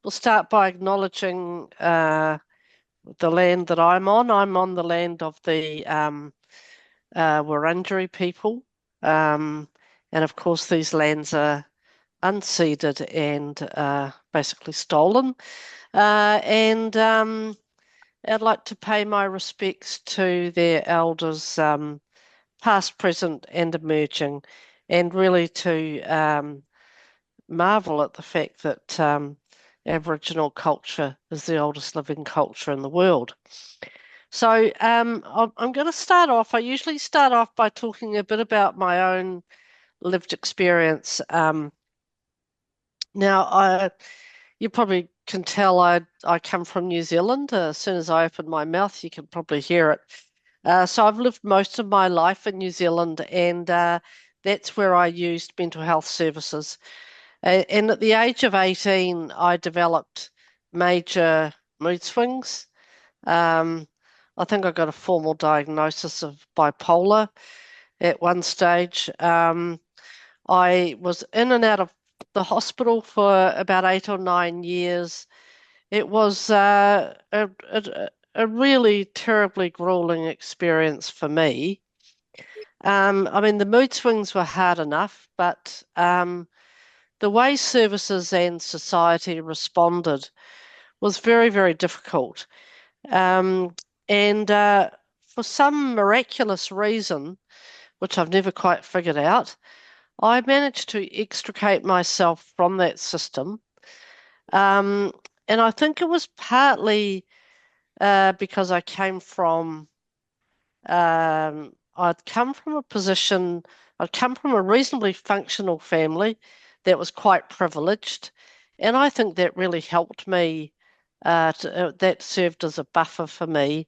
we'll start by acknowledging the land that I'm on. I'm on the land of the Wurundjeri people. Um, and of course, these lands are unceded and basically stolen. And I'd like to pay my respects to their elders, past, present, and emerging, and really to marvel at the fact that Aboriginal culture is the oldest living culture in the world. So I'm going to start off. I usually start off by talking a bit about my own lived experience. Now, you probably can tell I come from New Zealand. As soon as I open my mouth, you can probably hear it. So I've lived most of my life in New Zealand, and that's where I used mental health services. And at the age of 18, I developed major mood swings. Um, I think I got a formal diagnosis of bipolar at one stage. I was in and out of the hospital for about 8 or 9 years. It was a really terribly grueling experience for me. I mean, the mood swings were hard enough, but the way services and society responded was very, very difficult. Um, and for some miraculous reason, which I've never quite figured out, I managed to extricate myself from that system. Um, and I think it was partly because I'd come from a position, I'd come from a reasonably functional family that was quite privileged. And I think that really helped me, that served as a buffer for me.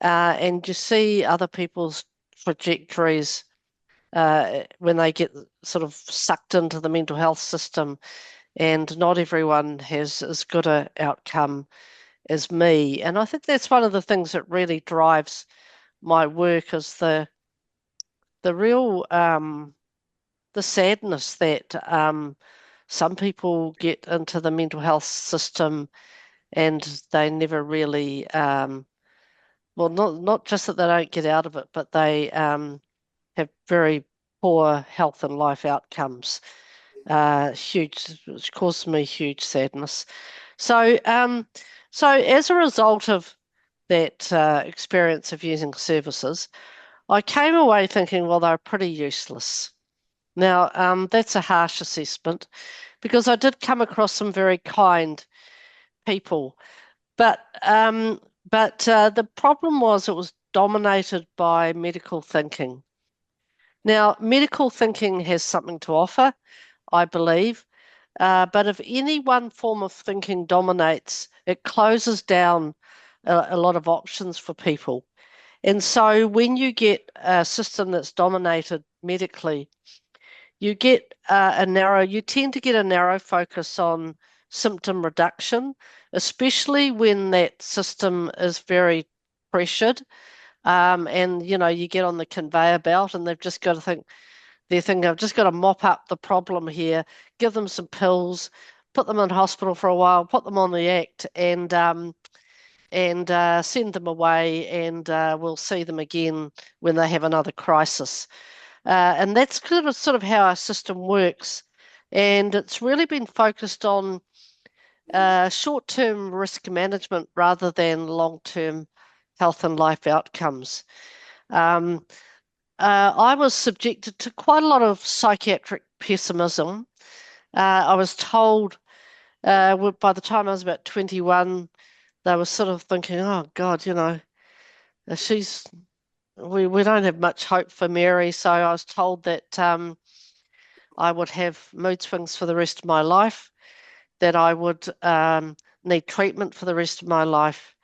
And you see other people's trajectories when they get sort of sucked into the mental health system, and not everyone has as good a outcome as me. And I think that's one of the things that really drives my work is the real the sadness that some people get into the mental health system and they never really well, not just that they don't get out of it, but they have very poor health and life outcomes. Huge, which causes me huge sadness. So, so as a result of that experience of using services, I came away thinking, well, they're pretty useless. Now, that's a harsh assessment because I did come across some very kind people, but the problem was it was dominated by medical thinking. Now, medical thinking has something to offer, I believe, but if any one form of thinking dominates, it closes down a lot of options for people. And so when you get a system that's dominated medically, you tend to get a narrow focus on symptom reduction, especially when that system is very pressured. And you get on the conveyor belt and they've just got to think, they're thinking, I've just got to mop up the problem here, give them some pills, put them in hospital for a while, put them on the act, and send them away, and we'll see them again when they have another crisis. And that's sort of how our system works. And it's really been focused on short-term risk management rather than long-term health and life outcomes. Um, I was subjected to quite a lot of psychiatric pessimism. I was told by the time I was about 21, they were sort of thinking, oh God, she's we don't have much hope for Mary. So I was told that I would have mood swings for the rest of my life, that I would need treatment for the rest of my life,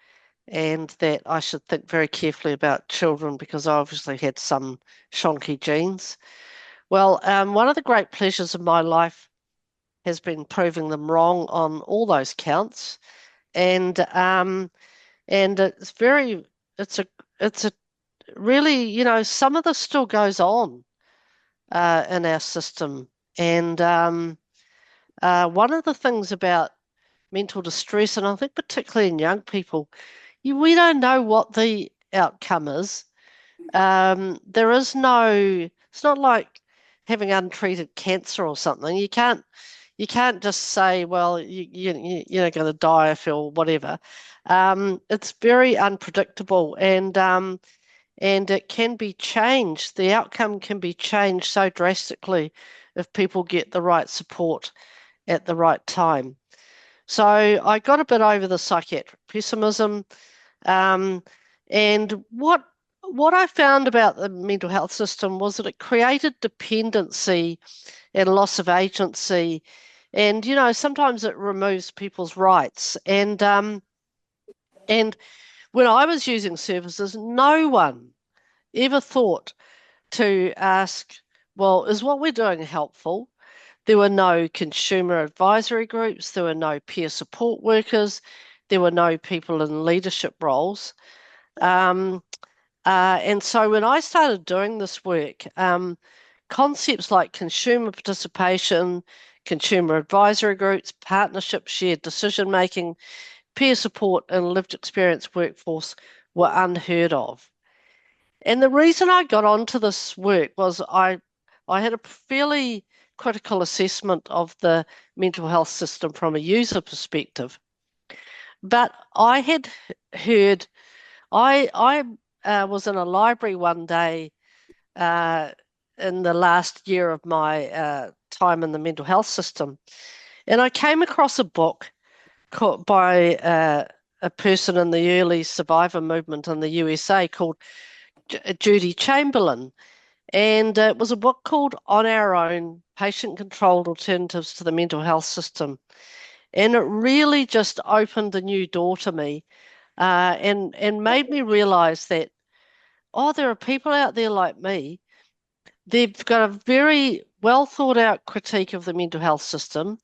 and that I should think very carefully about children because I obviously had some shonky genes. Well, one of the great pleasures of my life has been proving them wrong on all those counts, and it's a really, some of this still goes on in our system, and one of the things about mental distress, and I think particularly in young people, we don't know what the outcome is. There is no, it's not like having untreated cancer or something. You can't just say, well, you're going to die if or whatever. It's very unpredictable, and it can be changed. The outcome can be changed so drastically if people get the right support at the right time. So I got a bit over the psychiatric pessimism, um, and what I found about the mental health system was that it created dependency and loss of agency, and sometimes it removes people's rights. And when I was using services, no one ever thought to ask, well, is what we're doing helpful? There were no consumer advisory groups, there were no peer support workers, there were no people in leadership roles. Um, and so when I started doing this work, concepts like consumer participation, consumer advisory groups, partnership, shared decision making, peer support, and lived experience workforce were unheard of. And the reason I got onto this work was I had a fairly critical assessment of the mental health system from a user perspective. But I had heard I was in a library one day uh, in the last year of my time in the mental health system, and I came across a book by a person in the early survivor movement in the USA called Judy Chamberlain. And it was a book called On Our Own, Patient-Controlled Alternatives to the Mental Health System. And it really just opened a new door to me, and made me realize that, oh, there are people out there like me. They've got a very well thought out critique of the mental health system.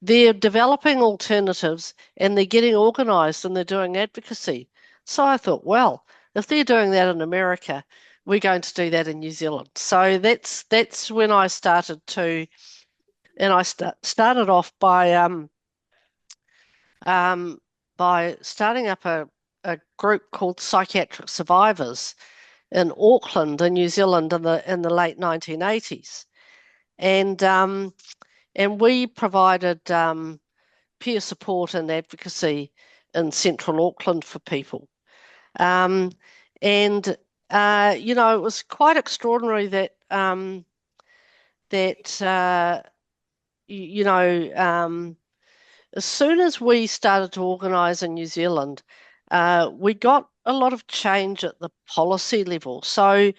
They're developing alternatives and they're getting organized and they're doing advocacy. So I thought, well, if they're doing that in America, we're going to do that in New Zealand. So that's when I started to, and I started off by starting up a group called Psychiatric Survivors in Auckland, in New Zealand, in the late 1980s, and we provided peer support and advocacy in central Auckland for people. Um, and it was quite extraordinary that as soon as we started to organise in New Zealand, we got a lot of change at the policy level. So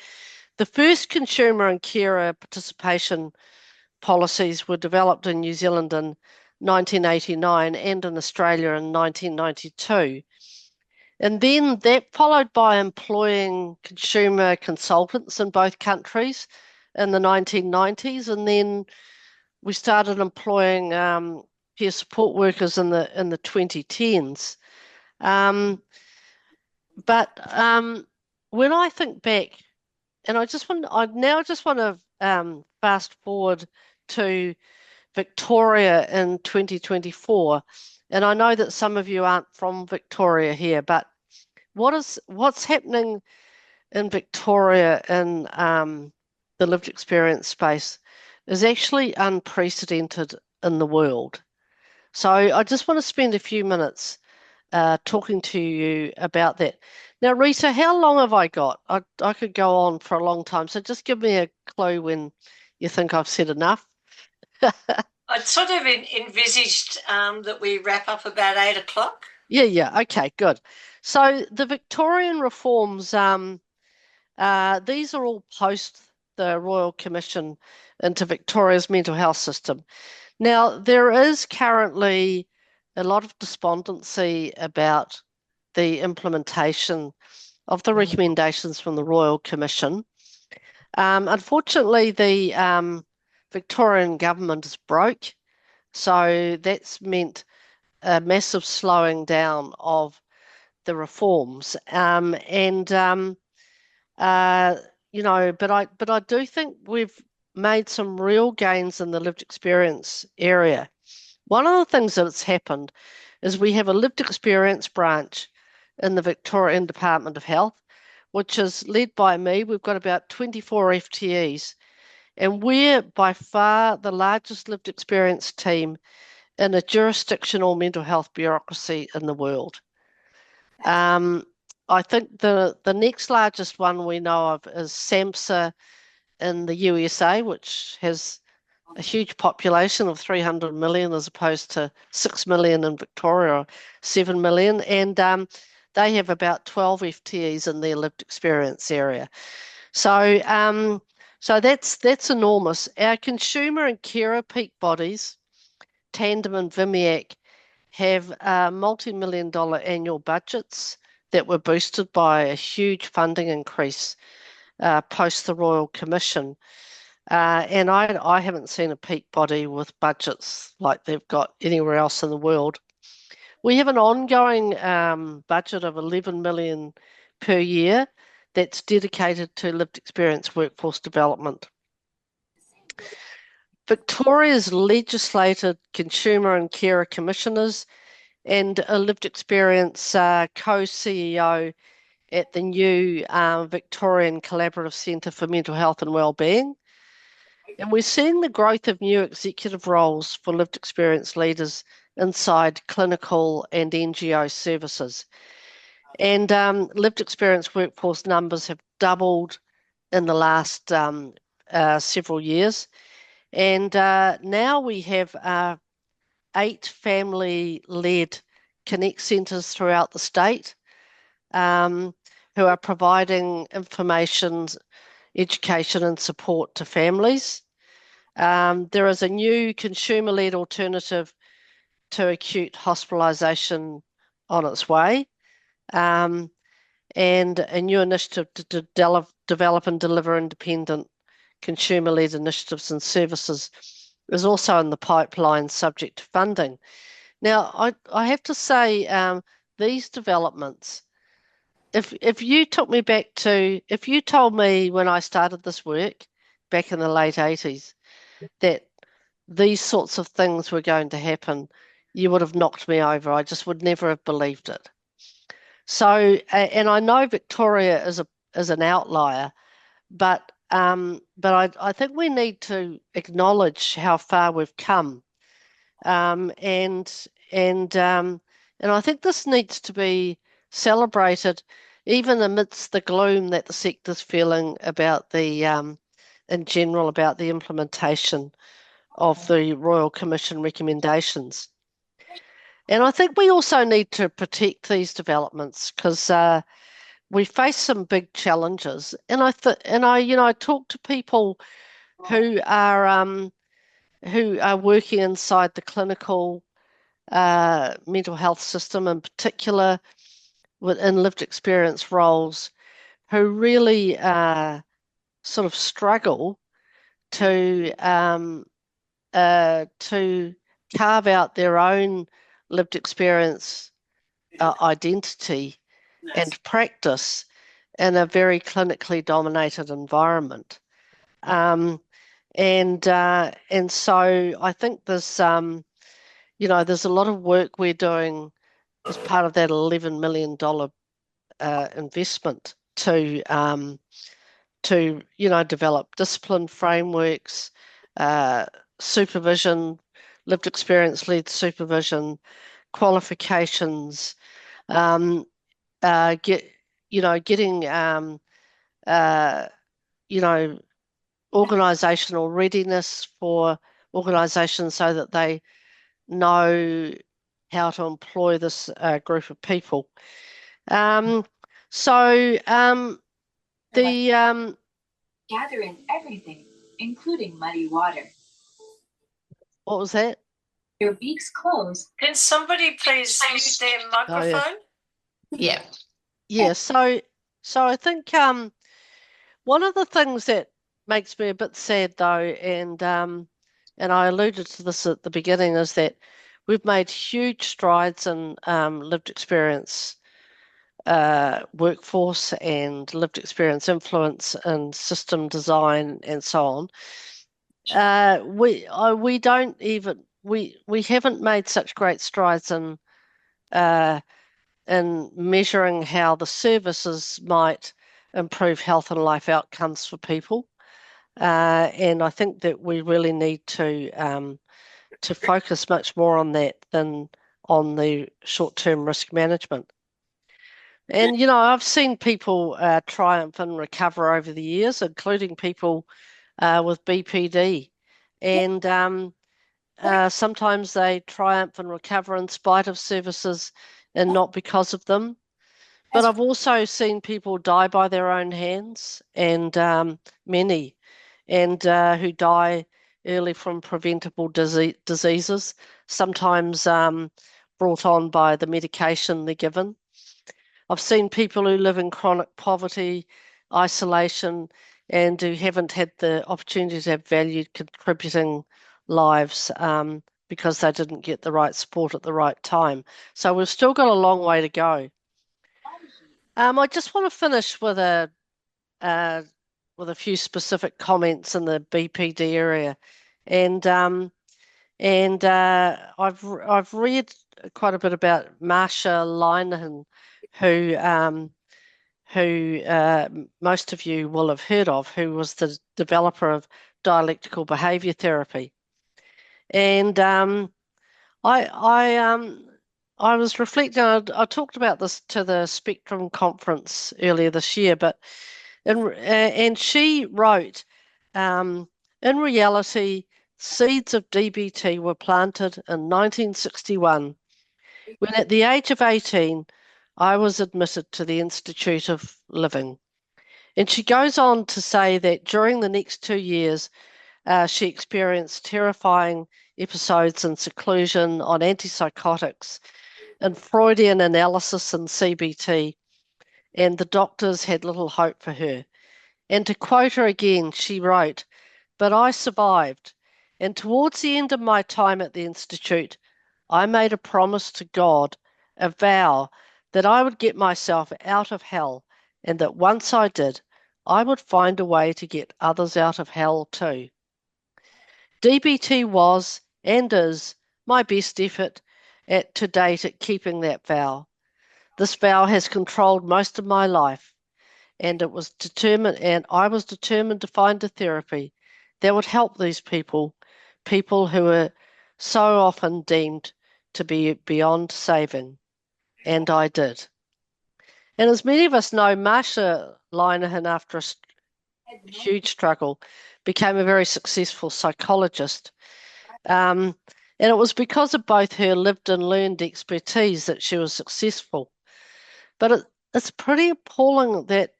the first consumer and carer participation policies were developed in New Zealand in 1989 and in Australia in 1992. And then that followed by employing consumer consultants in both countries in the 1990s. And then we started employing peer support workers in the 2010s. But when I think back, and I now just want to fast forward to Victoria in 2024. And I know that some of you aren't from Victoria here, but what's happening in Victoria in the lived experience space is actually unprecedented in the world. So I just want to spend a few minutes talking to you about that. Now, Rita, how long have I got? I could go on for a long time, so just give me a clue when you think I've said enough. I'd sort of envisaged that we wrap up about 8 o'clock. Yeah, okay, good. So the Victorian reforms, these are all post the Royal Commission into Victoria's mental health system. Now, there is currently a lot of despondency about the implementation of the recommendations from the Royal Commission. Unfortunately, the Victorian government is broke, so that's meant a massive slowing down of the reforms. Uh, but I do think we've made some real gains in the lived experience area. One of the things that's happened is we have a lived experience branch in the Victorian Department of Health, which is led by me. We've got about 24 FTEs, and we're by far the largest lived experience team in a jurisdictional mental health bureaucracy in the world. I think the next largest one we know of is SAMHSA in the USA, which has a huge population of 300 million as opposed to 6 million in Victoria, or 7 million. And they have about 12 FTEs in their lived experience area. So that's enormous. Our consumer and carer peak bodies, Tandem and Vimiac, have multi-million dollar annual budgets that were boosted by a huge funding increase post the Royal Commission. And I haven't seen a peak body with budgets like they've got anywhere else in the world. We have an ongoing budget of 11 million per year that's dedicated to lived experience workforce development. Victoria's legislated consumer and carer commissioners and a lived experience co-CEO at the new Victorian Collaborative Centre for Mental Health and Wellbeing. And we're seeing the growth of new executive roles for lived experience leaders inside clinical and NGO services. And lived experience workforce numbers have doubled in the last several years. And now we have 8 family-led Connect centres throughout the state who are providing information, education and support to families. There is a new consumer-led alternative to acute hospitalisation on its way, and a new initiative to develop and deliver independent consumer-led initiatives and services is also in the pipeline, subject to funding. Now, I have to say, these developments, if you took me back to, if you told me when I started this work back in the late 80s that these sorts of things were going to happen, you would have knocked me over. I just would never have believed it. So, and I know Victoria is an outlier, but I think we need to acknowledge how far we've come, and I think this needs to be celebrated, even amidst the gloom that the sector's feeling about in general, about the implementation of the Royal Commission recommendations. And I think we also need to protect these developments because we face some big challenges. And I talk to people who are working inside the clinical mental health system, in particular within lived experience roles, who really sort of struggle to carve out their own lived experience identity and practice in a very clinically dominated environment. And so I think there's there's a lot of work we're doing as part of that $11 million investment to develop discipline frameworks, supervision, lived experience led supervision, qualifications, getting organisational readiness for organisations so that they know how to employ this group of people. Gathering everything, including muddy water. What was that? Your beaks close. Can somebody please mute their microphone? Yeah. Yeah. So I think one of the things that makes me a bit sad though, and I alluded to this at the beginning, is that we've made huge strides in lived experience workforce and lived experience influence and system design and so on. We we haven't made such great strides in measuring how the services might improve health and life outcomes for people. And I think that we really need to focus much more on that than on the short-term risk management. And, I've seen people triumph and recover over the years, including people with BPD. And sometimes they triumph and recover in spite of services and not because of them. But I've also seen people die by their own hands, and many, and who die early from preventable diseases, sometimes brought on by the medication they're given. I've seen people who live in chronic poverty, isolation, and who haven't had the opportunity to have valued contributing lives because they didn't get the right support at the right time. So we've still got a long way to go. I just want to finish with a few specific comments in the BPD area, and I've read quite a bit about Marsha Linehan, who most of you will have heard of, who was the developer of dialectical behaviour therapy, and I was reflecting. I talked about this to the Spectrum conference earlier this year, and she wrote, in reality, seeds of DBT were planted in 1961, when at the age of 18, I was admitted to the Institute of Living. And she goes on to say that during the next 2 years, she experienced terrifying episodes in seclusion on antipsychotics and Freudian analysis and CBT, and the doctors had little hope for her. And to quote her again, she wrote, "But I survived, and towards the end of my time at the Institute, I made a promise to God, a vow, that I would get myself out of hell, and that once I did, I would find a way to get others out of hell too." DBT was and is my best effort to date at keeping that vow. This vow has controlled most of my life, and I was determined to find a therapy that would help these people who are so often deemed to be beyond saving. And I did. And as many of us know, Marsha Linehan, after a huge struggle, became a very successful psychologist. And it was because of both her lived and learned expertise that she was successful. But it's pretty appalling that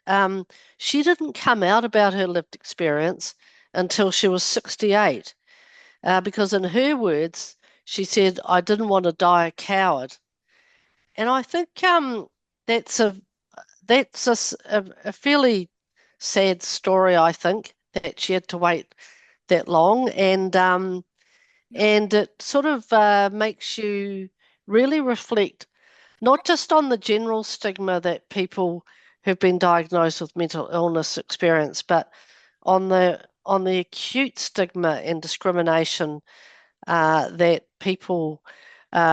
she didn't come out about her lived experience until she was 68, because in her words, she said, "I didn't want to die a coward." And I think that's a fairly sad story. I think that she had to wait that long, and it sort of makes you really reflect not just on the general stigma that people who've been diagnosed with mental illness experience, but on the acute stigma and discrimination that people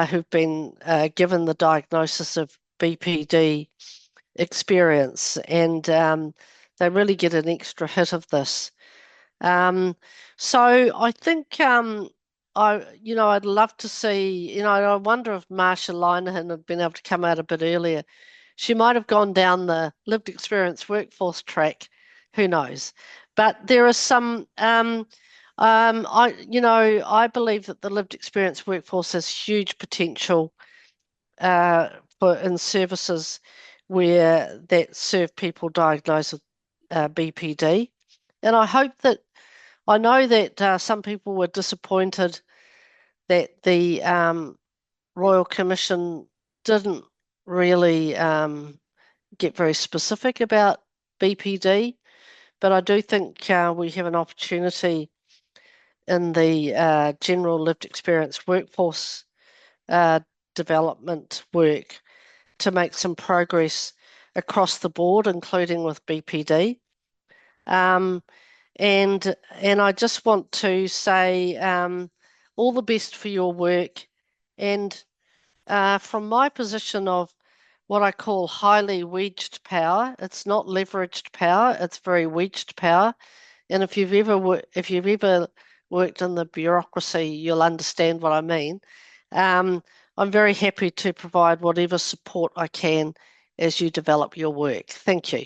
who've been given the diagnosis of BPD experience, and they really get an extra hit of this. So I think I'd love to see, I wonder if Marsha Linehan had been able to come out a bit earlier. She might have gone down the lived experience workforce track. Who knows? But there are some, I believe that the lived experience workforce has huge potential in services that serve people diagnosed with BPD. And I know that some people were disappointed that the Royal Commission didn't really get very specific about BPD, but I do think we have an opportunity in the general lived experience workforce development work to make some progress across the board, including with BPD. And I just want to say all the best for your work. And from my position of what I call highly wedged power, it's not leveraged power, it's very wedged power. And if you've ever worked in the bureaucracy, you'll understand what I mean. I'm very happy to provide whatever support I can as you develop your work. Thank you.